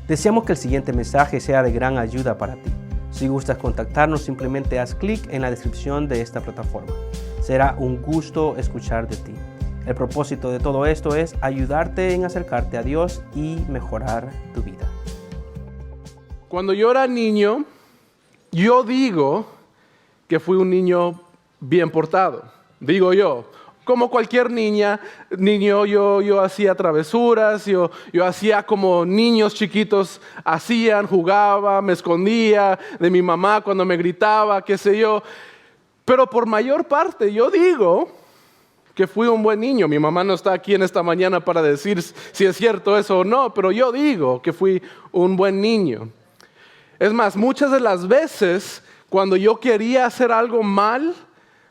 Deseamos que el siguiente mensaje sea de gran ayuda para ti. Si gustas contactarnos, simplemente haz clic en la descripción de esta plataforma. Será un gusto escuchar de ti. El propósito de todo esto es ayudarte en acercarte a Dios y mejorar tu vida. Cuando yo era niño, yo digo que fui un niño bien portado. Digo yo. Como cualquier niño, yo hacía travesuras, yo hacía como niños chiquitos hacían, jugaba, me escondía de mi mamá cuando me gritaba, qué sé yo. Pero por mayor parte yo digo que fui un buen niño. Mi mamá no está aquí en esta mañana para decir si es cierto eso o no, pero yo digo que fui un buen niño. Es más, muchas de las veces cuando yo quería hacer algo mal,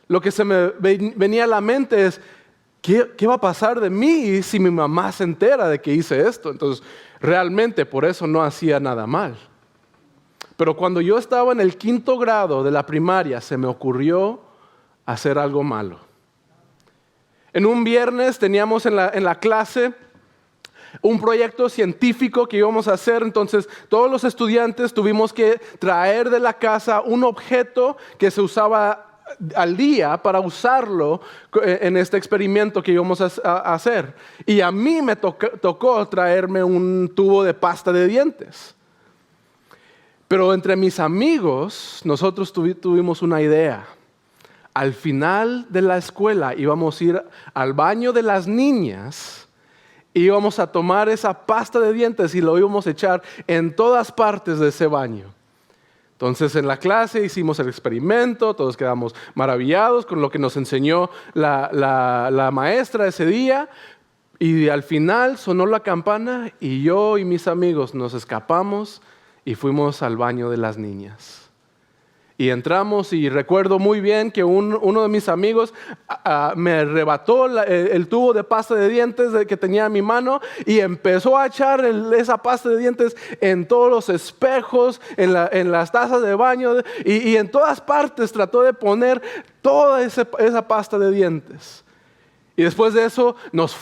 lo que se me venía a la mente es, ¿qué va a pasar de mí si mi mamá se entera de que hice esto? Entonces, realmente por eso no hacía nada mal. Pero cuando yo estaba en el 5º grado de la primaria, se me ocurrió hacer algo malo. En un viernes teníamos en la clase un proyecto científico que íbamos a hacer, entonces todos los estudiantes tuvimos que traer de la casa un objeto que se usaba al día para usarlo en este experimento que íbamos a hacer. Y a mí me tocó traerme un tubo de pasta de dientes. Pero entre mis amigos, nosotros tuvimos una idea. Al final de la escuela íbamos a ir al baño de las niñas y íbamos a tomar esa pasta de dientes y lo íbamos a echar en todas partes de ese baño. Entonces en la clase hicimos el experimento, todos quedamos maravillados con lo que nos enseñó la maestra ese día, y al final sonó la campana y yo y mis amigos nos escapamos y fuimos al baño de las niñas. Y entramos y recuerdo muy bien que uno de mis amigos me arrebató el tubo de pasta de dientes que tenía en mi mano y empezó a echar esa pasta de dientes en todos los espejos, en las tazas de baño y en todas partes trató de poner toda esa pasta de dientes. Y después de eso nos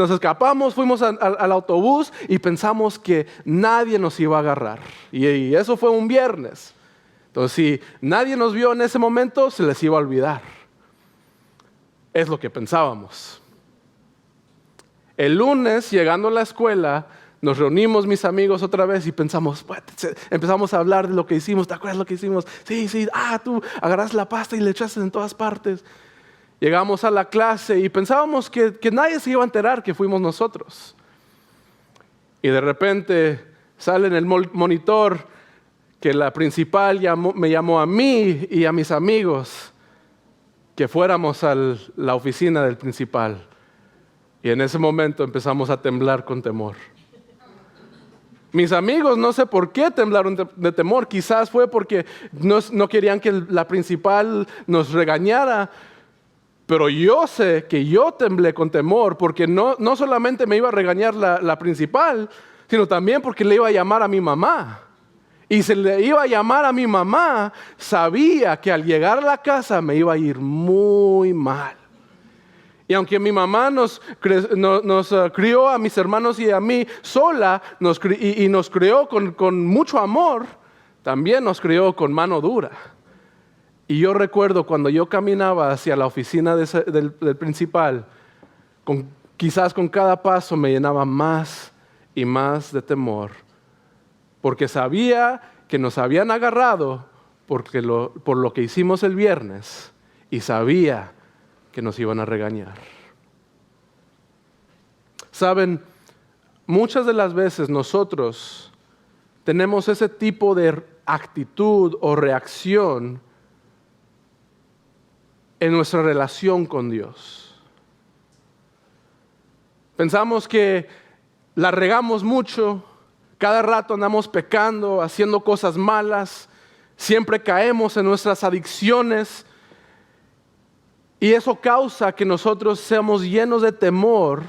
escapamos, fuimos al autobús y pensamos que nadie nos iba a agarrar. Y eso fue un viernes. Entonces, si nadie nos vio en ese momento, se les iba a olvidar. Es lo que pensábamos. El lunes, llegando a la escuela, nos reunimos mis amigos otra vez y empezamos a hablar de lo que hicimos. ¿Te acuerdas lo que hicimos? Sí, tú agarraste la pasta y le echaste en todas partes. Llegamos a la clase y pensábamos que nadie se iba a enterar que fuimos nosotros. Y de repente sale en el monitor que la principal me llamó a mí y a mis amigos que fuéramos a la oficina del principal. Y en ese momento empezamos a temblar con temor. Mis amigos no sé por qué temblaron de temor. Quizás fue porque no querían que la principal nos regañara. Pero yo sé que yo temblé con temor porque no solamente me iba a regañar la principal, sino también porque le iba a llamar a mi mamá. Y si le iba a llamar a mi mamá, sabía que al llegar a la casa me iba a ir muy mal. Y aunque mi mamá nos crió a mis hermanos y a mí sola, y nos crió con mucho amor, también nos crió con mano dura. Y yo recuerdo cuando yo caminaba hacia la oficina del principal, quizás con cada paso me llenaba más y más de temor. Porque sabía que nos habían agarrado por lo que hicimos el viernes y sabía que nos iban a regañar. Saben, muchas de las veces nosotros tenemos ese tipo de actitud o reacción en nuestra relación con Dios. Pensamos que la regamos mucho. Cada rato andamos pecando, haciendo cosas malas, siempre caemos en nuestras adicciones y eso causa que nosotros seamos llenos de temor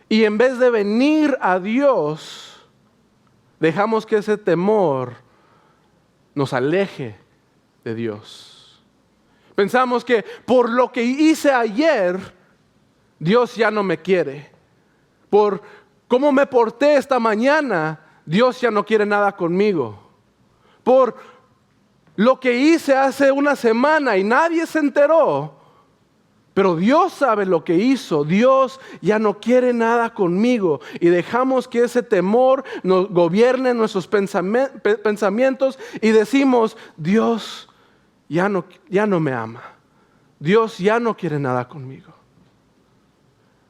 y en vez de venir a Dios, dejamos que ese temor nos aleje de Dios. Pensamos que por lo que hice ayer, Dios ya no me quiere. Por cómo me porté esta mañana, Dios ya no quiere nada conmigo. Por lo que hice hace una semana y nadie se enteró. Pero Dios sabe lo que hizo. Dios ya no quiere nada conmigo. Y dejamos que ese temor nos gobierne nuestros pensamientos y decimos, Dios ya no me ama. Dios ya no quiere nada conmigo.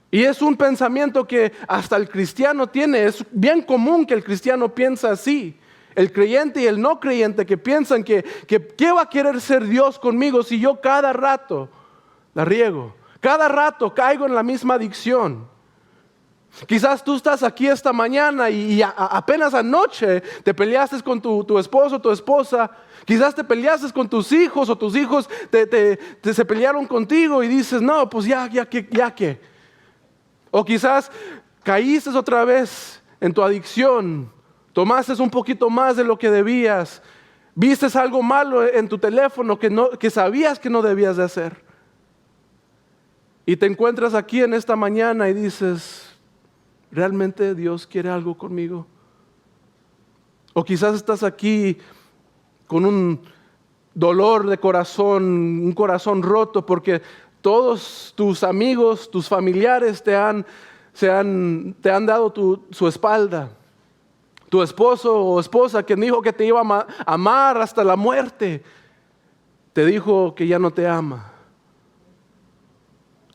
Y es un pensamiento que hasta el cristiano tiene. Es bien común que el cristiano piensa así. El creyente y el no creyente que piensan que ¿qué va a querer ser Dios conmigo si yo cada rato la riego? Cada rato caigo en la misma adicción. Quizás tú estás aquí esta mañana y apenas anoche te peleaste con tu esposo o tu esposa. Quizás te peleaste con tus hijos o tus hijos se pelearon contigo y dices, no, pues ya que. O quizás caíste otra vez en tu adicción. Tomaste un poquito más de lo que debías. Viste algo malo en tu teléfono que sabías que no debías de hacer. Y te encuentras aquí en esta mañana y dices, ¿realmente Dios quiere algo conmigo? O quizás estás aquí con un dolor de corazón, un corazón roto porque todos tus amigos, tus familiares te han dado su espalda. Tu esposo o esposa que dijo que te iba a amar hasta la muerte, te dijo que ya no te ama.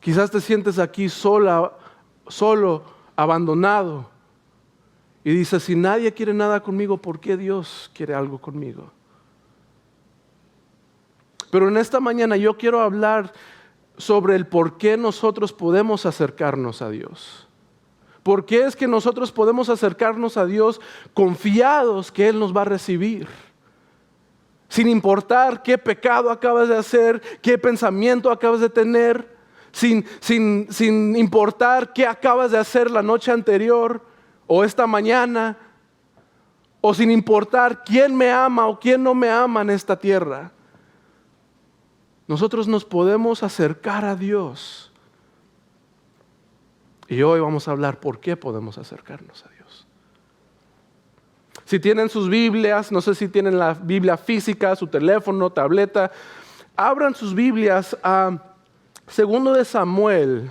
Quizás te sientes aquí solo, abandonado. Y dices, si nadie quiere nada conmigo, ¿por qué Dios quiere algo conmigo? Pero en esta mañana yo quiero hablar sobre el por qué nosotros podemos acercarnos a Dios. ¿Por qué es que nosotros podemos acercarnos a Dios confiados que Él nos va a recibir? Sin importar qué pecado acabas de hacer, qué pensamiento acabas de tener, sin importar qué acabas de hacer la noche anterior o esta mañana, o sin importar quién me ama o quién no me ama en esta tierra. Nosotros nos podemos acercar a Dios. Y hoy vamos a hablar por qué podemos acercarnos a Dios. Si tienen sus Biblias, no sé si tienen la Biblia física, su teléfono, tableta, abran sus Biblias a 2 de Samuel,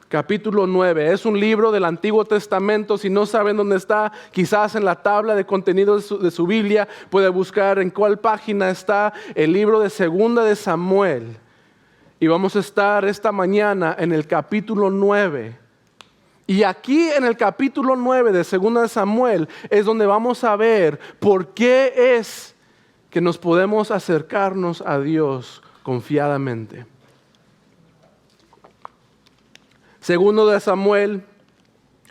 capítulo 9. Es un libro del Antiguo Testamento. Si no saben dónde está, quizás en la tabla de contenido de su Biblia, puede buscar en cuál página está el libro de 2 de Samuel. Y vamos a estar esta mañana en el capítulo 9. Y aquí en el capítulo 9 de 2 de Samuel es donde vamos a ver por qué es que nos podemos acercarnos a Dios confiadamente. 2 de Samuel,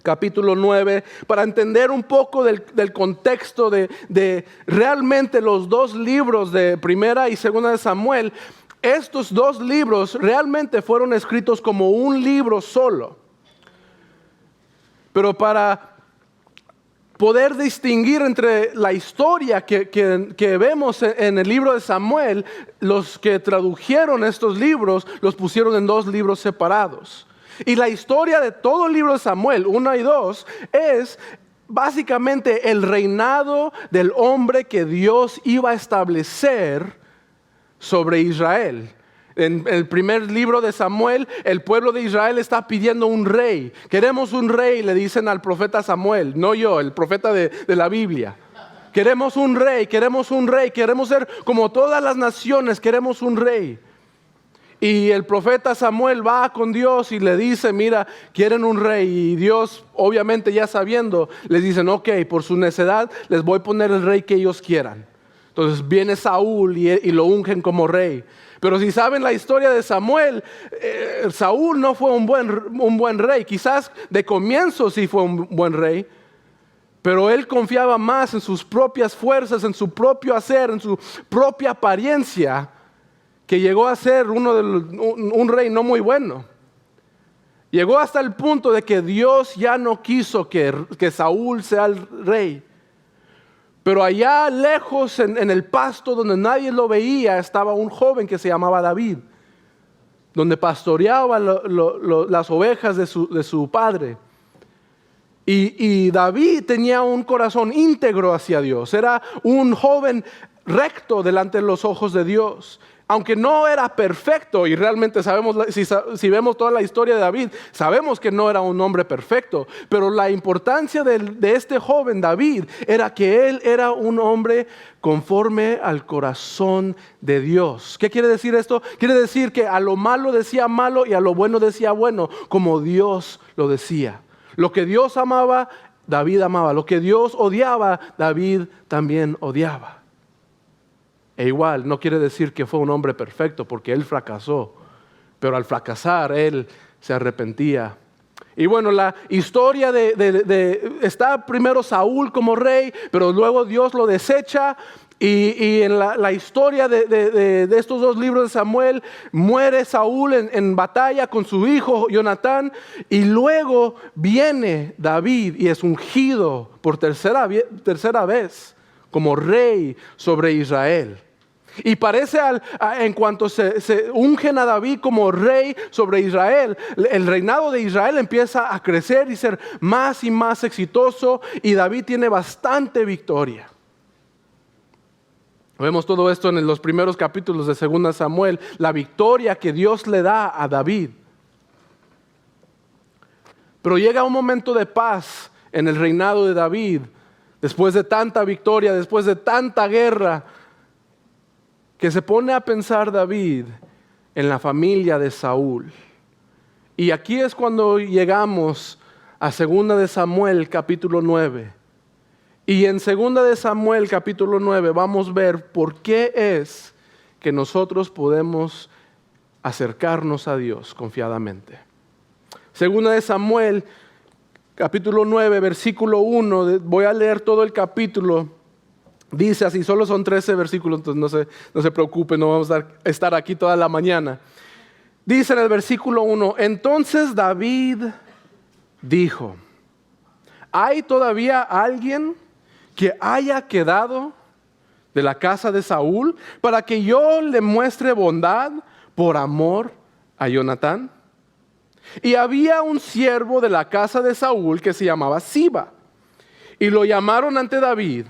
capítulo 9, para entender un poco del contexto de realmente los dos libros de 1 y 2 de Samuel. Estos dos libros realmente fueron escritos como un libro solo. Pero para poder distinguir entre la historia que vemos en el libro de Samuel, los que tradujeron estos libros los pusieron en dos libros separados. Y la historia de todo el libro de Samuel, 1 y 2, es básicamente el reinado del hombre que Dios iba a establecer sobre Israel. En el primer libro de Samuel, el pueblo de Israel está pidiendo un rey. Queremos un rey, le dicen al profeta Samuel, no yo, el profeta de la Biblia. Queremos un rey, queremos ser como todas las naciones, queremos un rey. Y el profeta Samuel va con Dios y le dice, mira, quieren un rey. Y Dios, obviamente ya sabiendo, les dicen, ok, por su necedad les voy a poner el rey que ellos quieran. Entonces viene Saúl y lo ungen como rey. Pero si saben la historia de Samuel, Saúl no fue un buen rey. Quizás de comienzo sí fue un buen rey, pero él confiaba más en sus propias fuerzas, en su propio hacer, en su propia apariencia, que llegó a ser un rey no muy bueno. Llegó hasta el punto de que Dios ya no quiso que Saúl sea el rey. Pero allá lejos en el pasto donde nadie lo veía estaba un joven que se llamaba David, donde pastoreaba las ovejas de su padre. Y David tenía un corazón íntegro hacia Dios. Era un joven recto delante de los ojos de Dios. Aunque no era perfecto, y realmente sabemos, si vemos toda la historia de David, sabemos que no era un hombre perfecto. Pero la importancia de este joven David era que él era un hombre conforme al corazón de Dios. ¿Qué quiere decir esto? Quiere decir que a lo malo decía malo y a lo bueno decía bueno, como Dios lo decía. Lo que Dios amaba, David amaba. Lo que Dios odiaba, David también odiaba. E igual, no quiere decir que fue un hombre perfecto, porque él fracasó. Pero al fracasar, él se arrepentía. Y bueno, la historia está primero Saúl como rey, pero luego Dios lo desecha. Y en la historia de estos dos libros de Samuel, muere Saúl en batalla con su hijo Jonatán. Y luego viene David y es ungido por tercera vez como rey sobre Israel. Y parece en cuanto se ungen a David como rey sobre Israel, el reinado de Israel empieza a crecer y ser más y más exitoso, y David tiene bastante victoria. Vemos todo esto en los primeros capítulos de 2 Samuel, la victoria que Dios le da a David. Pero llega un momento de paz en el reinado de David, después de tanta victoria, después de tanta guerra, que se pone a pensar David en la familia de Saúl. Y aquí es cuando llegamos a 2 Samuel capítulo 9. Y en 2 Samuel capítulo 9 vamos a ver por qué es que nosotros podemos acercarnos a Dios confiadamente. 2 Samuel capítulo 9 versículo 1, voy a leer todo el capítulo. Dice así, solo son 13 versículos, entonces no se preocupen, no vamos a estar aquí toda la mañana. Dice en el versículo 1, entonces David dijo, ¿hay todavía alguien que haya quedado de la casa de Saúl para que yo le muestre bondad por amor a Jonatán? Y había un siervo de la casa de Saúl que se llamaba Siba, y lo llamaron ante David.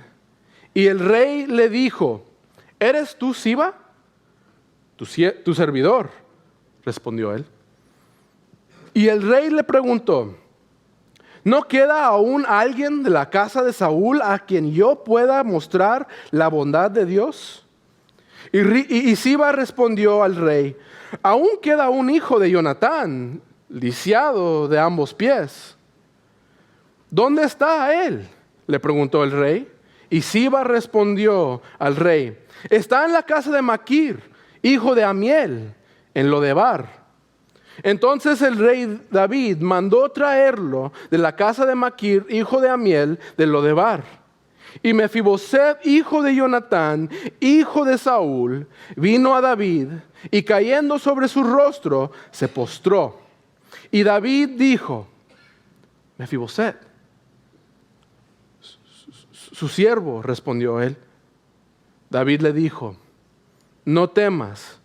Y el rey le dijo, ¿eres tú Siba? Tu servidor, respondió él. Y el rey le preguntó, ¿no queda aún alguien de la casa de Saúl a quien yo pueda mostrar la bondad de Dios? Y Siba respondió al rey, aún queda un hijo de Jonatán, lisiado de ambos pies. ¿Dónde está él?, le preguntó el rey. Y Siba respondió al rey, está en la casa de Maquir, hijo de Amiel, en Lodebar. Entonces el rey David mandó traerlo de la casa de Maquir, hijo de Amiel, de Lodebar. Y Mefiboset, hijo de Jonatán, hijo de Saúl, vino a David y cayendo sobre su rostro, se postró. Y David dijo, Mefiboset. Su siervo, respondió él. David le dijo, no temas,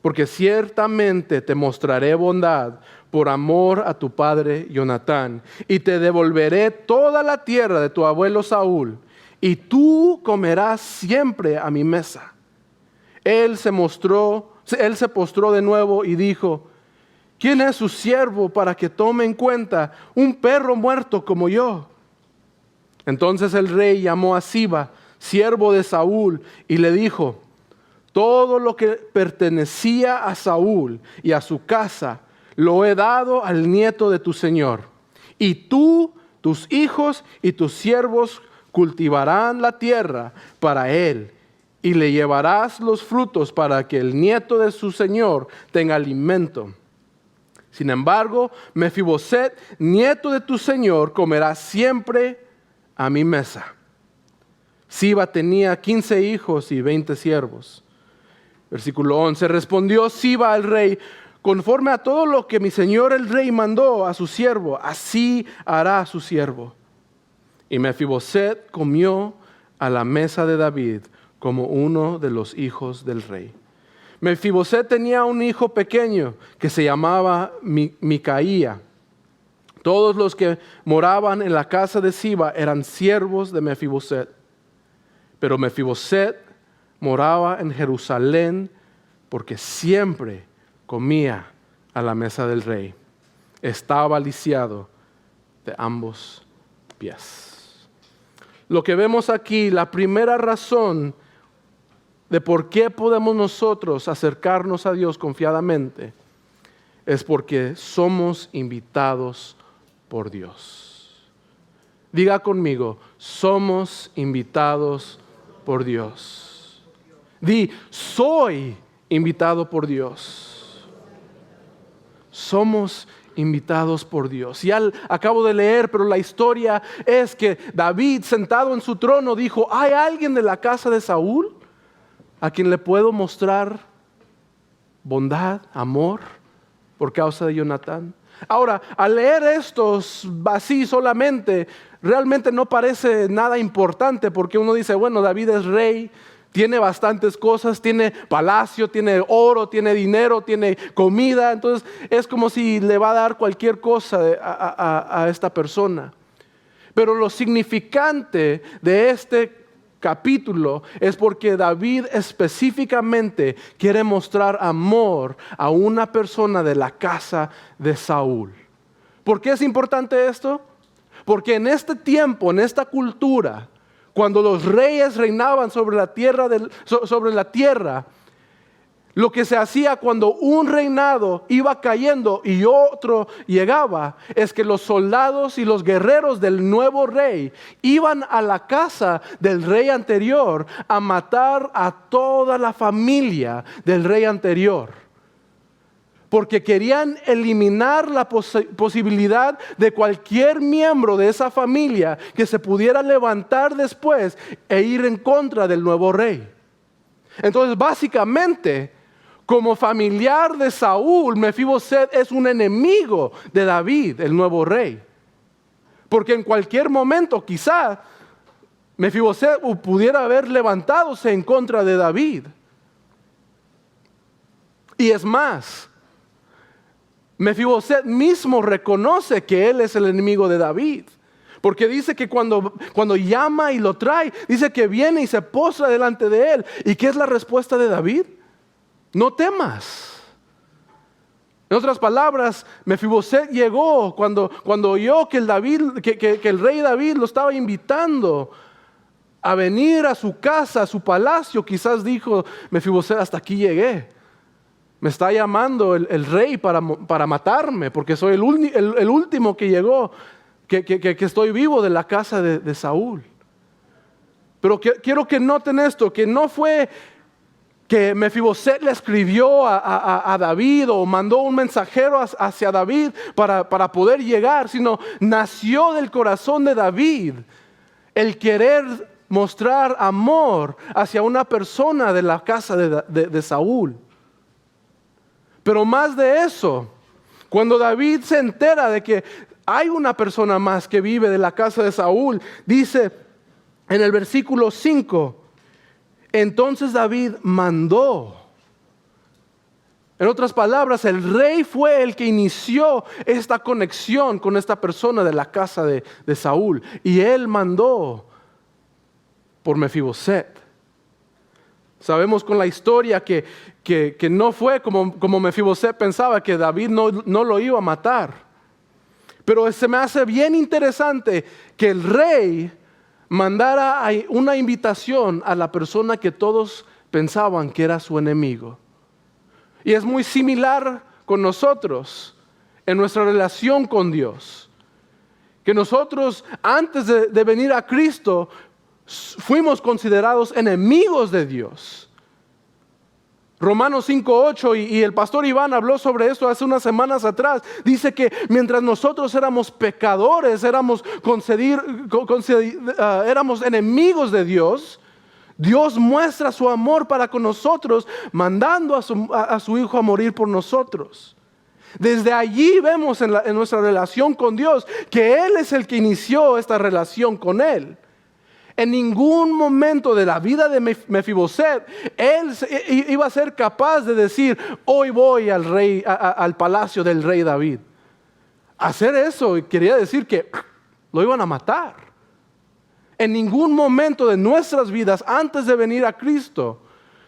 porque ciertamente te mostraré bondad por amor a tu padre Jonatán, y te devolveré toda la tierra de tu abuelo Saúl, y tú comerás siempre a mi mesa. Él se postró de nuevo y dijo, ¿quién es su siervo para que tome en cuenta un perro muerto como yo? Entonces el rey llamó a Siba, siervo de Saúl, y le dijo, todo lo que pertenecía a Saúl y a su casa, lo he dado al nieto de tu señor. Y tú, tus hijos y tus siervos cultivarán la tierra para él, y le llevarás los frutos para que el nieto de su señor tenga alimento. Sin embargo, Mefiboset, nieto de tu señor, comerá siempre a mi mesa. Siba tenía 15 hijos y 20 siervos. Versículo 11, respondió Siba al rey, conforme a todo lo que mi señor el rey mandó a su siervo, así hará a su siervo. Y Mefiboset comió a la mesa de David como uno de los hijos del rey. Mefiboset tenía un hijo pequeño que se llamaba Micaía, Todos los que moraban en la casa de Siba eran siervos de Mefiboset. Pero Mefiboset moraba en Jerusalén porque siempre comía a la mesa del rey. Estaba lisiado de ambos pies. Lo que vemos aquí, la primera razón de por qué podemos nosotros acercarnos a Dios confiadamente, es porque somos invitados por Dios. Diga conmigo, somos invitados por Dios. Di, soy invitado por Dios. Somos invitados por Dios. Ya acabo de leer, pero la historia es que David, sentado en su trono, dijo, ¿hay alguien de la casa de Saúl a quien le puedo mostrar bondad, amor por causa de Jonatán? Ahora, al leer estos así solamente, realmente no parece nada importante, porque uno dice, bueno, David es rey, tiene bastantes cosas, tiene palacio, tiene oro, tiene dinero, tiene comida. Entonces es como si le va a dar cualquier cosa a esta persona. Pero lo significante de este capítulo es porque David específicamente quiere mostrar amor a una persona de la casa de Saúl. ¿Por qué es importante esto? Porque en este tiempo, en esta cultura, cuando los reyes reinaban sobre la tierra, lo que se hacía cuando un reinado iba cayendo y otro llegaba, es que los soldados y los guerreros del nuevo rey iban a la casa del rey anterior a matar a toda la familia del rey anterior, porque querían eliminar la posibilidad de cualquier miembro de esa familia que se pudiera levantar después e ir en contra del nuevo rey. Entonces, básicamente, como familiar de Saúl, Mefiboset es un enemigo de David, el nuevo rey. Porque en cualquier momento, quizá, Mefiboset pudiera haber levantadose en contra de David. Y es más, Mefiboset mismo reconoce que él es el enemigo de David. Porque dice que cuando llama y lo trae, dice que viene y se postra delante de él. ¿Y qué es la respuesta de David? No temas. En otras palabras, Mefiboset llegó cuando oyó que el rey David lo estaba invitando a venir a su casa, a su palacio. Quizás dijo Mefiboset, hasta aquí llegué. Me está llamando el rey para matarme, porque soy el último que llegó, que estoy vivo de la casa de Saúl. Pero quiero que noten esto, que no fue que Mefiboset le escribió a David o mandó un mensajero hacia David para poder llegar, sino nació del corazón de David el querer mostrar amor hacia una persona de la casa de Saúl. Pero más de eso, cuando David se entera de que hay una persona más que vive de la casa de Saúl, dice en el versículo 5, entonces David mandó. En otras palabras, el rey fue el que inició esta conexión con esta persona de la casa de Saúl. Y él mandó por Mefiboset. Sabemos con la historia que no fue como Mefiboset pensaba, que David no lo iba a matar. Pero se me hace bien interesante que el rey mandara una invitación a la persona que todos pensaban que era su enemigo. Y es muy similar con nosotros en nuestra relación con Dios. Que nosotros, antes de venir a Cristo, fuimos considerados enemigos de Dios. Romanos 5:8 y el pastor Iván habló sobre esto hace unas semanas atrás. Dice que mientras nosotros éramos pecadores, éramos enemigos de Dios, Dios muestra su amor para con nosotros, mandando a su Hijo a morir por nosotros. Desde allí vemos en nuestra relación con Dios que Él es el que inició esta relación con Él. En ningún momento de la vida de Mefiboset, él iba a ser capaz de decir, hoy voy al palacio del rey David. hacer eso quería decir que lo iban a matar. En ningún momento de nuestras vidas, antes de venir a Cristo,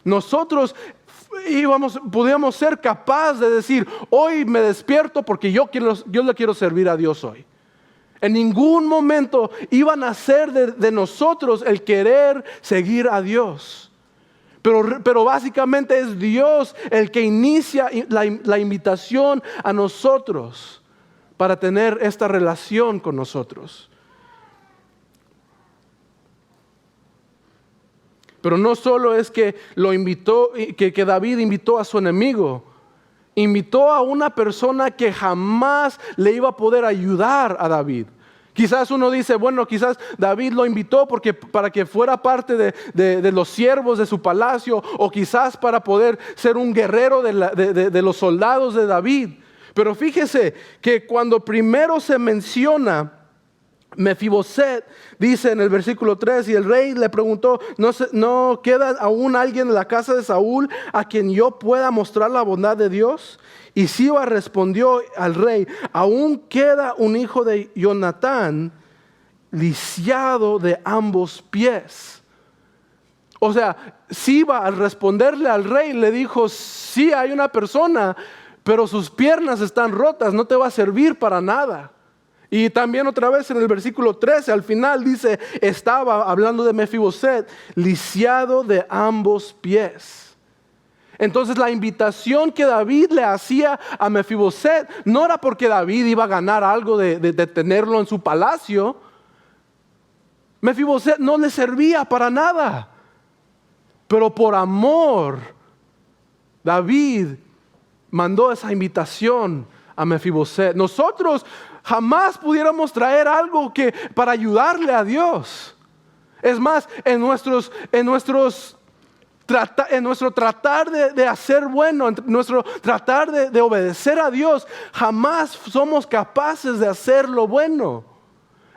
nosotros podíamos ser capaces de decir, hoy me despierto porque yo le quiero servir a Dios hoy. En ningún momento iban a ser de nosotros el querer seguir a Dios. Pero básicamente es Dios el que inicia la invitación a nosotros para tener esta relación con nosotros. Pero no solo es que que David invitó a su enemigo, invitó a una persona que jamás le iba a poder ayudar a David. Quizás uno dice, bueno, quizás David lo invitó para que fuera parte de los siervos de su palacio, o quizás para poder ser un guerrero de los soldados de David. Pero fíjese que cuando primero se menciona Mefiboset, dice en el versículo 3, y el rey le preguntó, ¿no queda aún alguien en la casa de Saúl a quien yo pueda mostrar la bondad de Dios? Y Siba respondió al rey, aún queda un hijo de Jonatán, lisiado de ambos pies. O sea, Siba al responderle al rey le dijo, sí hay una persona, pero sus piernas están rotas, no te va a servir para nada. Y también otra vez en el versículo 13, al final dice, estaba hablando de Mefiboset, lisiado de ambos pies. Entonces la invitación que David le hacía a Mefiboset no era porque David iba a ganar algo de tenerlo en su palacio. Mefiboset no le servía para nada. Pero por amor, David mandó esa invitación a Mefiboset. Nosotros jamás pudiéramos traer algo para ayudarle a Dios. Es más, en nuestro tratar de hacer bueno, en nuestro tratar de obedecer a Dios, jamás somos capaces de hacer lo bueno.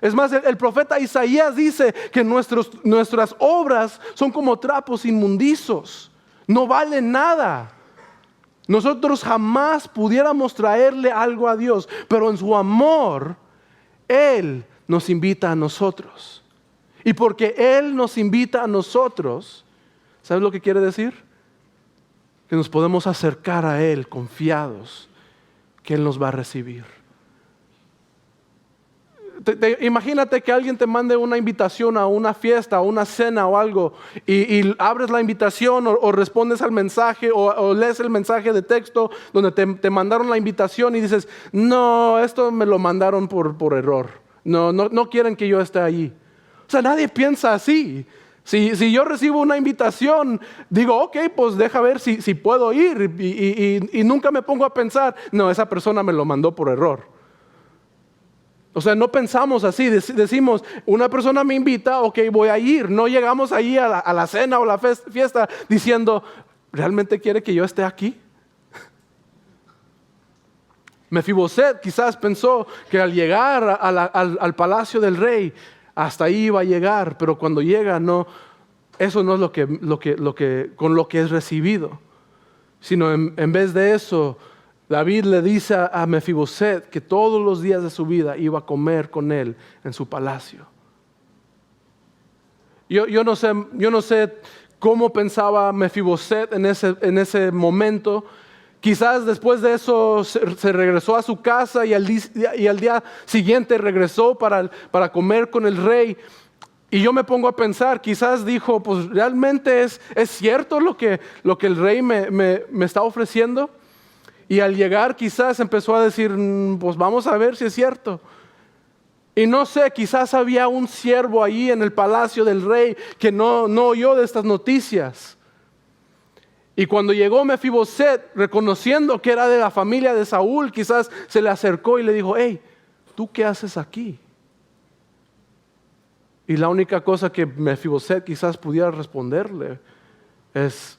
Es más, el profeta Isaías dice que nuestras obras son como trapos inmundizos, no valen nada. Nosotros jamás pudiéramos traerle algo a Dios, pero en su amor, Él nos invita a nosotros. Y porque Él nos invita a nosotros, ¿sabes lo que quiere decir? Que nos podemos acercar a Él confiados, que Él nos va a recibir. Imagínate que alguien te mande una invitación a una fiesta, a una cena o algo, y abres la invitación o respondes al mensaje o lees el mensaje de texto donde te mandaron la invitación y dices, no, esto me lo mandaron por error. No quieren que yo esté allí. O sea, nadie piensa así. Si yo recibo una invitación, digo, ok, pues deja ver si puedo ir y nunca me pongo a pensar, no, esa persona me lo mandó por error. O sea, no pensamos así, decimos, una persona me invita, ok, voy a ir. No llegamos ahí a la cena o la fiesta diciendo, ¿realmente quiere que yo esté aquí? Mefiboset quizás pensó que al llegar al palacio del rey, hasta ahí iba a llegar, pero cuando llega, no, eso no es con lo que es recibido, sino en vez de eso, David le dice a Mefiboset que todos los días de su vida iba a comer con él en su palacio. Yo no sé cómo pensaba Mefiboset en ese momento. Quizás después de eso se regresó a su casa y al día siguiente regresó para comer con el rey. Y yo me pongo a pensar, quizás dijo, pues realmente es cierto lo que el rey me está ofreciendo. Y al llegar quizás empezó a decir, pues vamos a ver si es cierto. Y no sé, quizás había un siervo ahí en el palacio del rey que no oyó de estas noticias. Y cuando llegó Mefiboset, reconociendo que era de la familia de Saúl, quizás se le acercó y le dijo, hey, ¿tú qué haces aquí? Y la única cosa que Mefiboset quizás pudiera responderle es,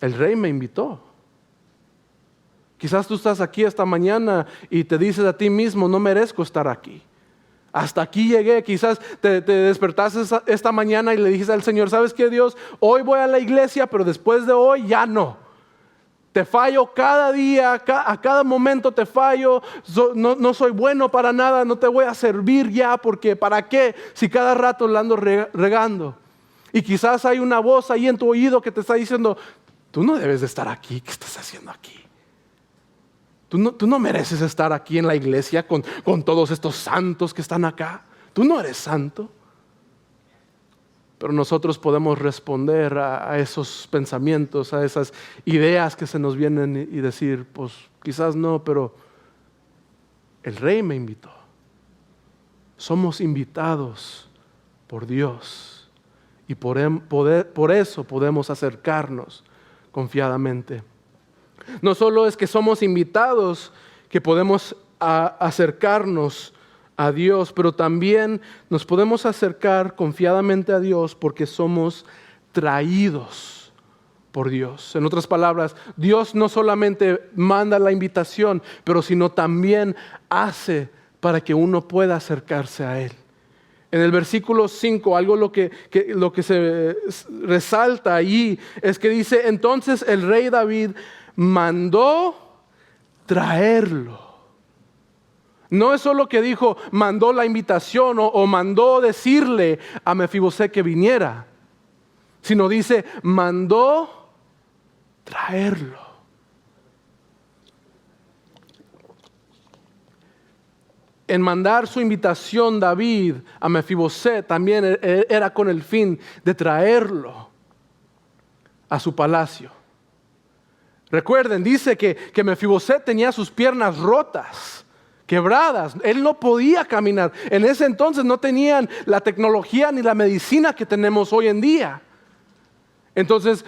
el rey me invitó. Quizás tú estás aquí esta mañana y te dices a ti mismo, no merezco estar aquí. Hasta aquí llegué. Quizás te despertaste esta mañana y le dijiste al Señor, ¿sabes qué, Dios? Hoy voy a la iglesia, pero después de hoy ya no. te fallo cada día, a cada momento te fallo, no soy bueno para nada, no te voy a servir ya, porque ¿para qué? Si cada rato la ando regando. Y quizás hay una voz ahí en tu oído que te está diciendo, tú no debes de estar aquí, ¿qué estás haciendo aquí? Tú no mereces estar aquí en la iglesia con todos estos santos que están acá. Tú no eres santo. Pero nosotros podemos responder a esos pensamientos, a esas ideas que se nos vienen y decir, pues quizás no, pero el Rey me invitó. Somos invitados por Dios y por eso podemos acercarnos confiadamente. No solo es que somos invitados, que podemos acercarnos a Dios, pero también nos podemos acercar confiadamente a Dios porque somos traídos por Dios. En otras palabras, Dios no solamente manda la invitación, pero sino también hace para que uno pueda acercarse a Él. En el versículo 5, algo lo que se resalta allí es que dice, entonces el rey David mandó traerlo. No es solo que dijo, mandó la invitación o mandó decirle a Mefiboset que viniera, sino dice, mandó traerlo. En mandar su invitación David a Mefiboset también era con el fin de traerlo a su palacio. Recuerden, dice que Mefiboset tenía sus piernas rotas, quebradas. Él no podía caminar. En ese entonces no tenían la tecnología ni la medicina que tenemos hoy en día. Entonces,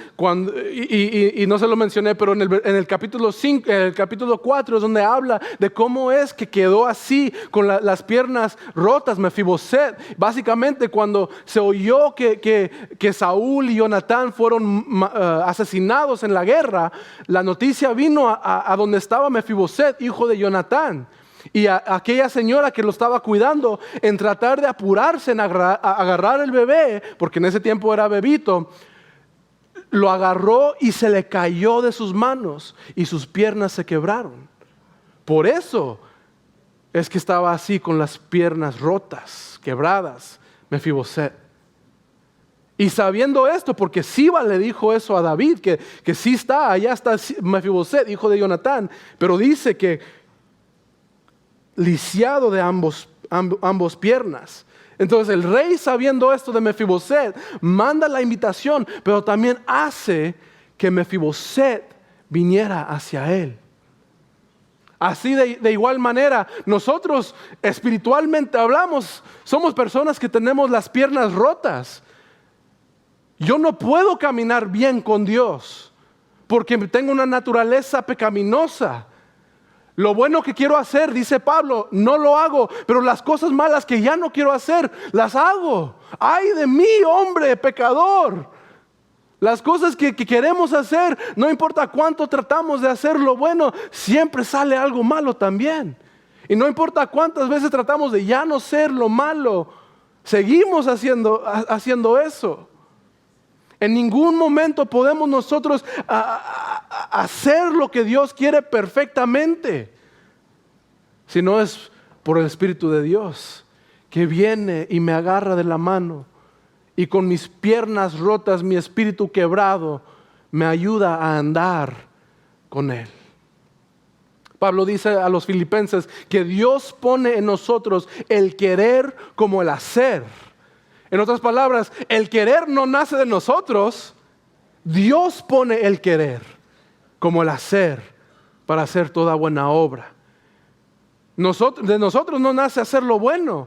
y no se lo mencioné, pero en el capítulo 5, el capítulo 4 es donde habla de cómo es que quedó así con las piernas rotas Mefiboset. Básicamente cuando se oyó que Saúl y Jonatán fueron asesinados en la guerra, la noticia vino a donde estaba Mefiboset, hijo de Jonatán. Y aquella señora que lo estaba cuidando, en tratar de apurarse en agarrar el bebé, porque en ese tiempo era bebito, lo agarró y se le cayó de sus manos y sus piernas se quebraron. Por eso es que estaba así con las piernas rotas, quebradas, Mefiboset. Y sabiendo esto, porque Siba le dijo eso a David, que sí está, allá está Mefiboset, hijo de Jonatán, pero dice que lisiado de ambos piernas. Entonces el rey, sabiendo esto de Mefiboset, manda la invitación, pero también hace que Mefiboset viniera hacia él. Así de igual manera, nosotros espiritualmente hablamos, somos personas que tenemos las piernas rotas. Yo no puedo caminar bien con Dios porque tengo una naturaleza pecaminosa. Lo bueno que quiero hacer, dice Pablo, no lo hago, pero las cosas malas que ya no quiero hacer, las hago. ¡Ay de mí, hombre, pecador! Las cosas que queremos hacer, no importa cuánto tratamos de hacer lo bueno, siempre sale algo malo también. Y no importa cuántas veces tratamos de ya no ser lo malo, seguimos haciendo eso. En ningún momento podemos nosotros hacer lo que Dios quiere perfectamente, si no es por el Espíritu de Dios que viene y me agarra de la mano y con mis piernas rotas, mi espíritu quebrado, me ayuda a andar con Él. Pablo dice a los filipenses que Dios pone en nosotros el querer como el hacer. En otras palabras, el querer no nace de nosotros. Dios pone el querer como el hacer para hacer toda buena obra. De nosotros no nace hacer lo bueno.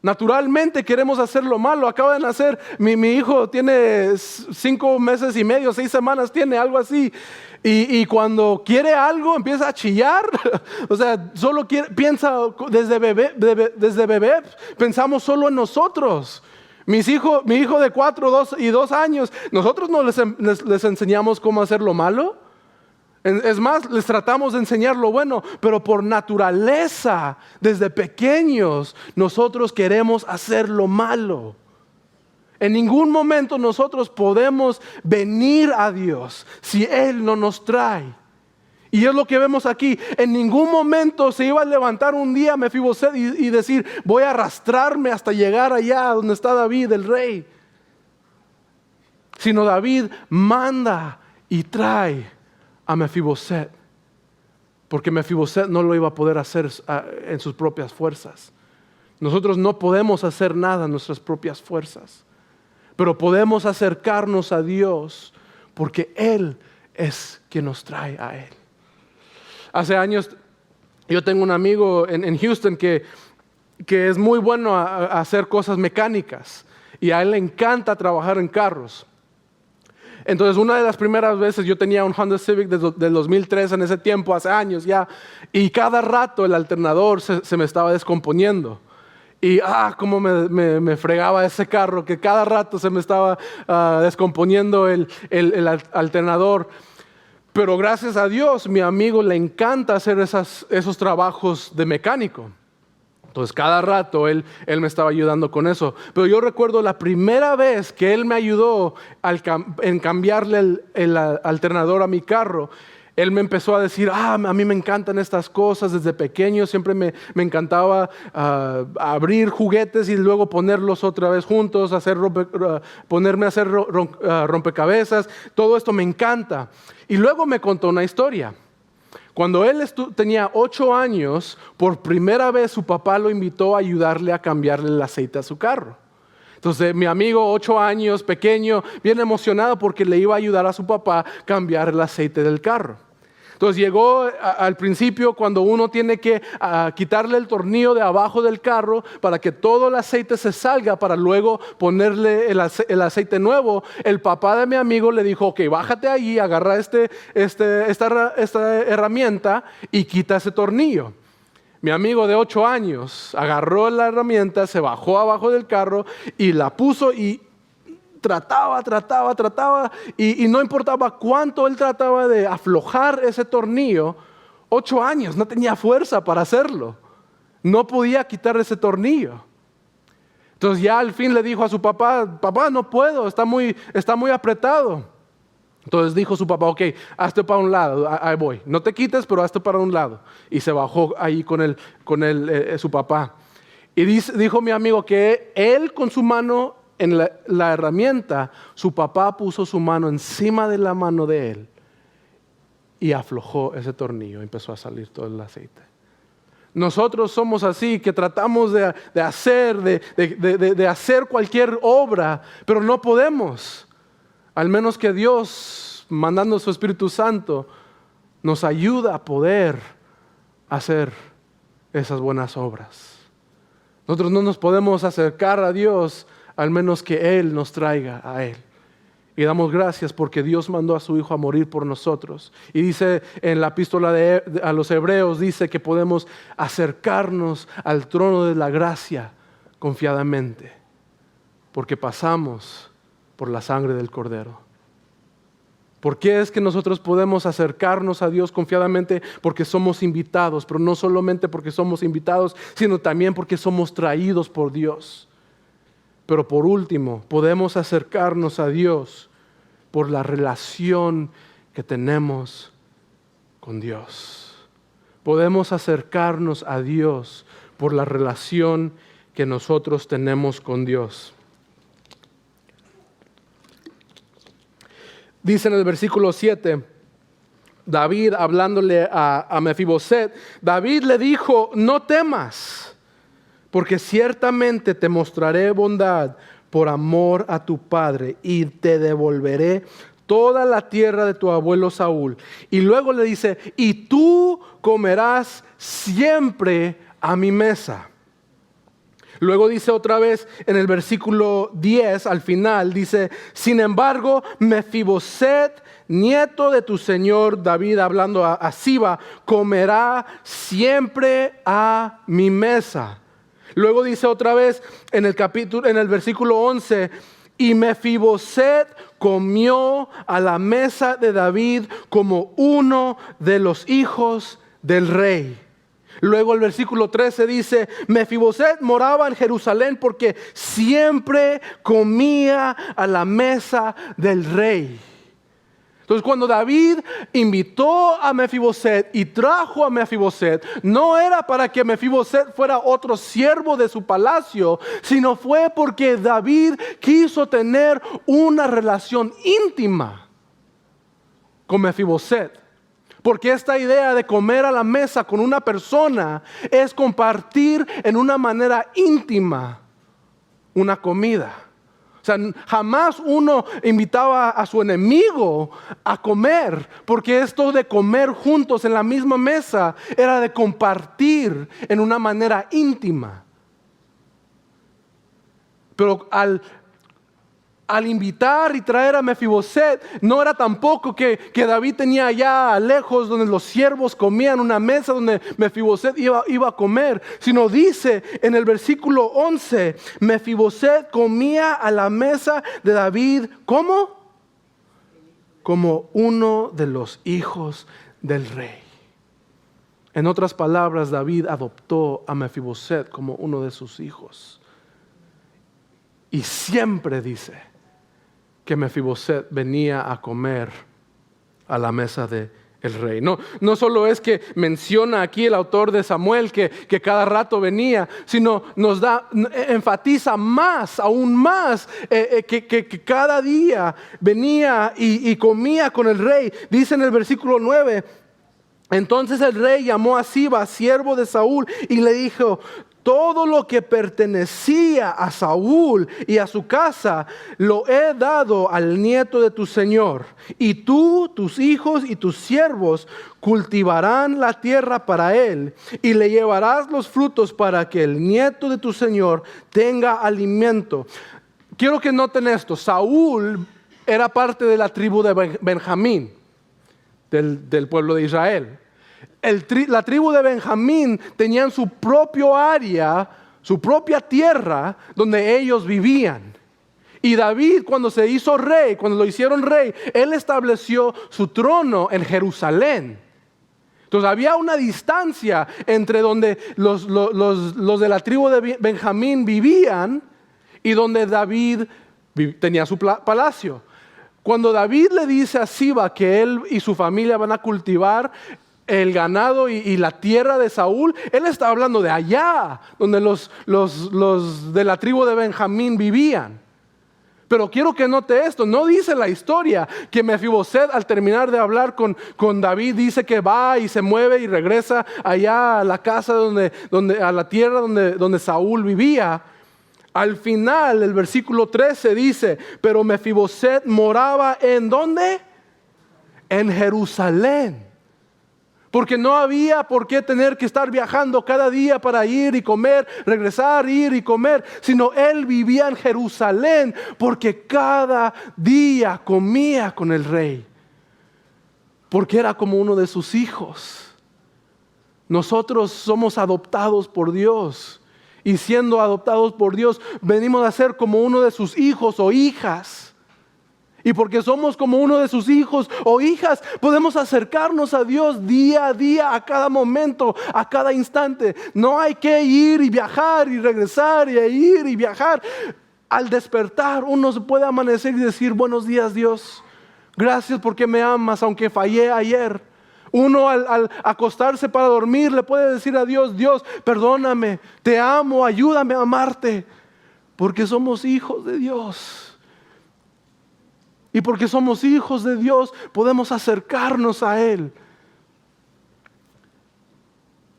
Naturalmente queremos hacer lo malo. Acaba de nacer, mi hijo tiene 5 meses y medio, 6 semanas tiene, algo así. Y cuando quiere algo empieza a chillar. O sea, solo piensa desde bebé pensamos solo en nosotros. Mi hijo de 4 y 2 años, nosotros no les enseñamos cómo hacer lo malo. Es más, les tratamos de enseñar lo bueno, pero por naturaleza, desde pequeños, nosotros queremos hacer lo malo. En ningún momento nosotros podemos venir a Dios si Él no nos trae. Y es lo que vemos aquí. En ningún momento se iba a levantar un día Mefiboset y decir, voy a arrastrarme hasta llegar allá donde está David, el rey. Sino David manda y trae a Mefiboset. Porque Mefiboset no lo iba a poder hacer en sus propias fuerzas. Nosotros no podemos hacer nada en nuestras propias fuerzas. Pero podemos acercarnos a Dios porque Él es quien nos trae a Él. Hace años yo tengo un amigo en Houston que es muy bueno a hacer cosas mecánicas y a él le encanta trabajar en carros. Entonces una de las primeras veces yo tenía un Honda Civic del 2003 en ese tiempo, hace años ya, y cada rato el alternador se me estaba descomponiendo. Y cómo me fregaba ese carro, que cada rato se me estaba descomponiendo el alternador. Pero gracias a Dios, mi amigo le encanta hacer esos trabajos de mecánico. Entonces cada rato él me estaba ayudando con eso. Pero yo recuerdo la primera vez que él me ayudó en cambiarle el alternador a mi carro. Él me empezó a decir, a mí me encantan estas cosas. Desde pequeño siempre me encantaba abrir juguetes y luego ponerlos otra vez juntos, ponerme a hacer rompecabezas. Todo esto me encanta. Y luego me contó una historia. Cuando él tenía 8 años, por primera vez su papá lo invitó a ayudarle a cambiarle el aceite a su carro. Entonces mi amigo, 8 años, pequeño, bien emocionado porque le iba a ayudar a su papá a cambiar el aceite del carro. Entonces llegó al principio cuando uno tiene que quitarle el tornillo de abajo del carro para que todo el aceite se salga para luego ponerle el aceite nuevo. El papá de mi amigo le dijo, ok, bájate ahí, agarra esta herramienta y quita ese tornillo. Mi amigo de 8 años agarró la herramienta, se bajó abajo del carro y la puso y trataba y no importaba cuánto él trataba de aflojar ese tornillo. 8 años, no tenía fuerza para hacerlo. No podía quitar ese tornillo. Entonces ya al fin le dijo a su papá, papá, no puedo, está muy apretado. Entonces dijo su papá, ok, hazte para un lado, ahí voy. No te quites, pero hazte para un lado. Y se bajó ahí con su papá. Y dijo mi amigo que él con su mano en la herramienta, su papá puso su mano encima de la mano de él y aflojó ese tornillo. Empezó a salir todo el aceite. Nosotros somos así, que tratamos de hacer cualquier obra, pero no podemos. Al menos que Dios, mandando su Espíritu Santo, nos ayuda a poder hacer esas buenas obras. Nosotros no nos podemos acercar a Dios al menos que Él nos traiga a Él. Y damos gracias porque Dios mandó a su Hijo a morir por nosotros. Y dice en la epístola a los Hebreos, dice que podemos acercarnos al trono de la gracia confiadamente, porque pasamos por la sangre del Cordero. ¿Por qué es que nosotros podemos acercarnos a Dios confiadamente? Porque somos invitados, pero no solamente porque somos invitados, sino también porque somos traídos por Dios. Pero por último, podemos acercarnos a Dios por la relación que tenemos con Dios. Podemos acercarnos a Dios por la relación que nosotros tenemos con Dios. Dice en el versículo 7, David hablándole a Mefiboset, David le dijo, no temas, porque ciertamente te mostraré bondad por amor a tu padre y te devolveré toda la tierra de tu abuelo Saúl. Y luego le dice, y tú comerás siempre a mi mesa. Luego dice otra vez en el versículo 10, al final, dice, sin embargo, Mefiboset, nieto de tu señor David, hablando a Siba, comerá siempre a mi mesa. Luego dice otra vez en el versículo 11, y Mefiboset comió a la mesa de David como uno de los hijos del rey. Luego el versículo 13 dice, Mefiboset moraba en Jerusalén porque siempre comía a la mesa del rey. Entonces cuando David invitó a Mefiboset y trajo a Mefiboset, no era para que Mefiboset fuera otro siervo de su palacio, sino fue porque David quiso tener una relación íntima con Mefiboset. Porque esta idea de comer a la mesa con una persona es compartir en una manera íntima una comida. O sea, jamás uno invitaba a su enemigo a comer, porque esto de comer juntos en la misma mesa era de compartir en una manera íntima. Pero al invitar y traer a Mefiboset, no era tampoco que David tenía allá lejos donde los siervos comían, una mesa donde Mefiboset iba a comer, sino dice en el versículo 11, Mefiboset comía a la mesa de David, ¿cómo? Como uno de los hijos del rey. En otras palabras, David adoptó a Mefiboset como uno de sus hijos. Y siempre dice que Mefiboset venía a comer a la mesa del rey. No solo es que menciona aquí el autor de Samuel que cada rato venía, sino enfatiza aún más que cada día venía y comía con el rey. Dice en el versículo 9, entonces el rey llamó a Siba, siervo de Saúl, y le dijo, todo lo que pertenecía a Saúl y a su casa lo he dado al nieto de tu señor. Y tú, tus hijos y tus siervos cultivarán la tierra para él y le llevarás los frutos para que el nieto de tu señor tenga alimento. Quiero que noten esto. Saúl era parte de la tribu de Benjamín, del pueblo de Israel. La tribu de Benjamín tenían su propio área, su propia tierra donde ellos vivían. Y David, cuando se hizo rey, cuando lo hicieron rey, él estableció su trono en Jerusalén. Entonces había una distancia entre donde los de la tribu de Benjamín vivían y donde David tenía su palacio. Cuando David le dice a Siba que él y su familia van a cultivar el ganado y la tierra de Saúl, él está hablando de allá, donde los de la tribu de Benjamín vivían. Pero quiero que note esto, no dice la historia que Mefiboset al terminar de hablar con David dice que va y se mueve y regresa allá a la casa a la tierra donde Saúl vivía. Al final el versículo 13 dice, pero Mefiboset moraba ¿en dónde? En Jerusalén. Porque no había por qué tener que estar viajando cada día para ir y comer, regresar, ir y comer, sino él vivía en Jerusalén porque cada día comía con el rey. Porque era como uno de sus hijos. Nosotros somos adoptados por Dios y siendo adoptados por Dios venimos a ser como uno de sus hijos o hijas. Y porque somos como uno de sus hijos o hijas, podemos acercarnos a Dios día a día, a cada momento, a cada instante. No hay que ir y viajar y regresar y ir y viajar. Al despertar uno se puede amanecer y decir, buenos días Dios, gracias porque me amas aunque fallé ayer. Uno al acostarse para dormir le puede decir a Dios, Dios, perdóname, te amo, ayúdame a amarte. Porque somos hijos de Dios. Y porque somos hijos de Dios, podemos acercarnos a Él.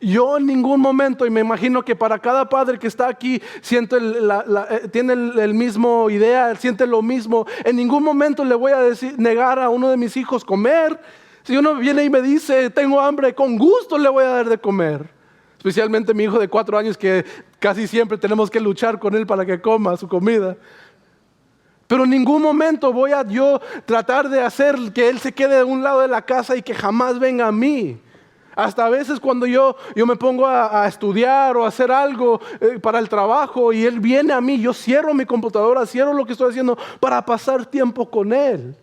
Yo en ningún momento, y me imagino que para cada padre que está aquí, tiene el mismo idea, siente lo mismo. En ningún momento le voy a negar a uno de mis hijos comer. Si uno viene y me dice, tengo hambre, con gusto le voy a dar de comer. Especialmente mi hijo de 4 años que casi siempre tenemos que luchar con él para que coma su comida. Pero en ningún momento voy a yo tratar de hacer que él se quede de un lado de la casa y que jamás venga a mí. Hasta a veces cuando yo me pongo a estudiar o a hacer algo para el trabajo y él viene a mí, yo cierro mi computadora, cierro lo que estoy haciendo para pasar tiempo con él.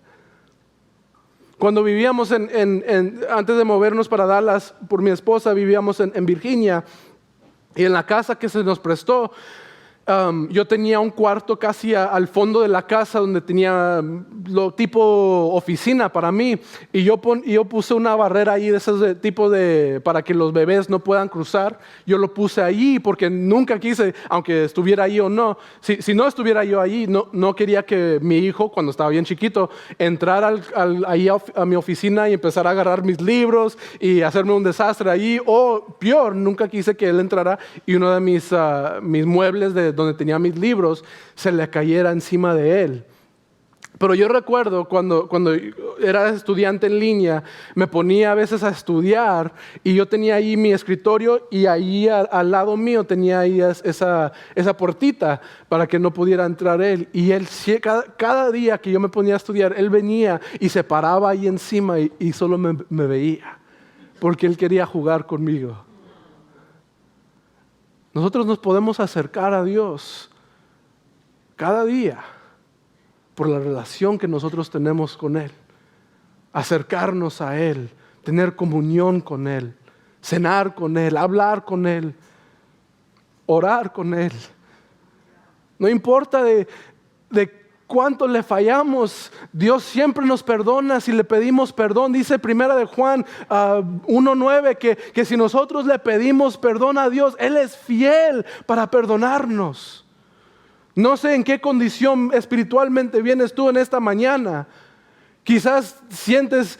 Cuando vivíamos antes de movernos para Dallas, por mi esposa, vivíamos en Virginia, y en la casa que se nos prestó, yo tenía un cuarto casi al fondo de la casa donde tenía lo tipo oficina para mí, y yo puse una barrera ahí de ese tipo para que los bebés no puedan cruzar. Yo lo puse ahí porque nunca quise, aunque estuviera ahí o no, si no estuviera yo ahí, no quería que mi hijo, cuando estaba bien chiquito, entrara ahí a mi oficina y empezara a agarrar mis libros y hacerme un desastre ahí, o peor, nunca quise que él entrara y uno de mis muebles donde tenía mis libros se le cayera encima de él. Pero yo recuerdo cuando era estudiante en línea, me ponía a veces a estudiar y yo tenía ahí mi escritorio y ahí al lado mío tenía ahí esa puertita para que no pudiera entrar él. Y él, cada día que yo me ponía a estudiar, él venía y se paraba ahí encima y solo me veía, porque él quería jugar conmigo. Nosotros nos podemos acercar a Dios cada día por la relación que nosotros tenemos con Él. Acercarnos a Él, tener comunión con Él, cenar con Él, hablar con Él, orar con Él. No importa de cuánto le fallamos, Dios siempre nos perdona si le pedimos perdón. Dice 1 de Juan 1:9 que si nosotros le pedimos perdón a Dios, Él es fiel para perdonarnos. No sé en qué condición espiritualmente vienes tú en esta mañana. Quizás sientes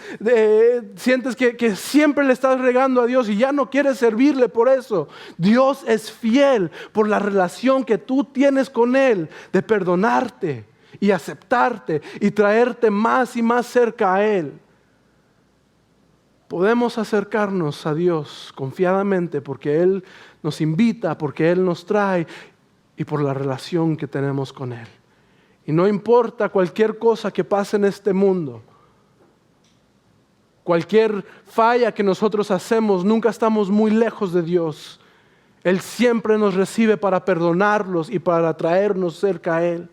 que siempre le estás regando a Dios y ya no quieres servirle por eso. Dios es fiel por la relación que tú tienes con Él, de perdonarte y aceptarte y traerte más y más cerca a Él. Podemos acercarnos a Dios confiadamente porque Él nos invita, porque Él nos trae y por la relación que tenemos con Él. Y no importa cualquier cosa que pase en este mundo, cualquier falla que nosotros hacemos, nunca estamos muy lejos de Dios. Él siempre nos recibe para perdonarlos y para traernos cerca a Él.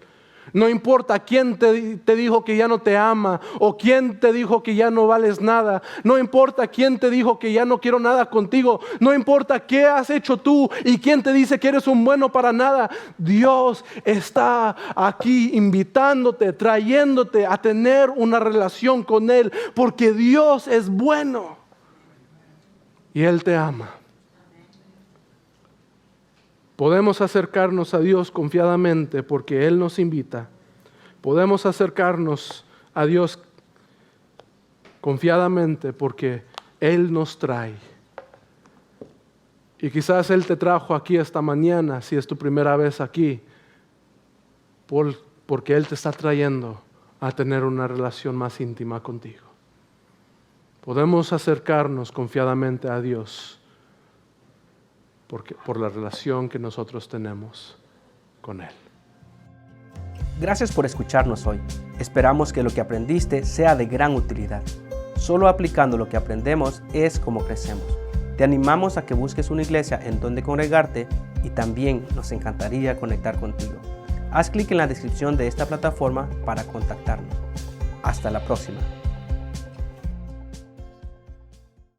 No importa quién te dijo que ya no te ama o quién te dijo que ya no vales nada. No importa quién te dijo que ya no quiero nada contigo. No importa qué has hecho tú y quién te dice que eres un bueno para nada. Dios está aquí invitándote, trayéndote a tener una relación con Él, porque Dios es bueno y Él te ama. Podemos acercarnos a Dios confiadamente porque Él nos invita. Podemos acercarnos a Dios confiadamente porque Él nos trae. Y quizás Él te trajo aquí esta mañana, si es tu primera vez aquí, porque Él te está trayendo a tener una relación más íntima contigo. Podemos acercarnos confiadamente a Dios por la relación que nosotros tenemos con Él. Gracias por escucharnos hoy. Esperamos que lo que aprendiste sea de gran utilidad. Solo aplicando lo que aprendemos es como crecemos. Te animamos a que busques una iglesia en donde congregarte y también nos encantaría conectar contigo. Haz clic en la descripción de esta plataforma para contactarnos. Hasta la próxima.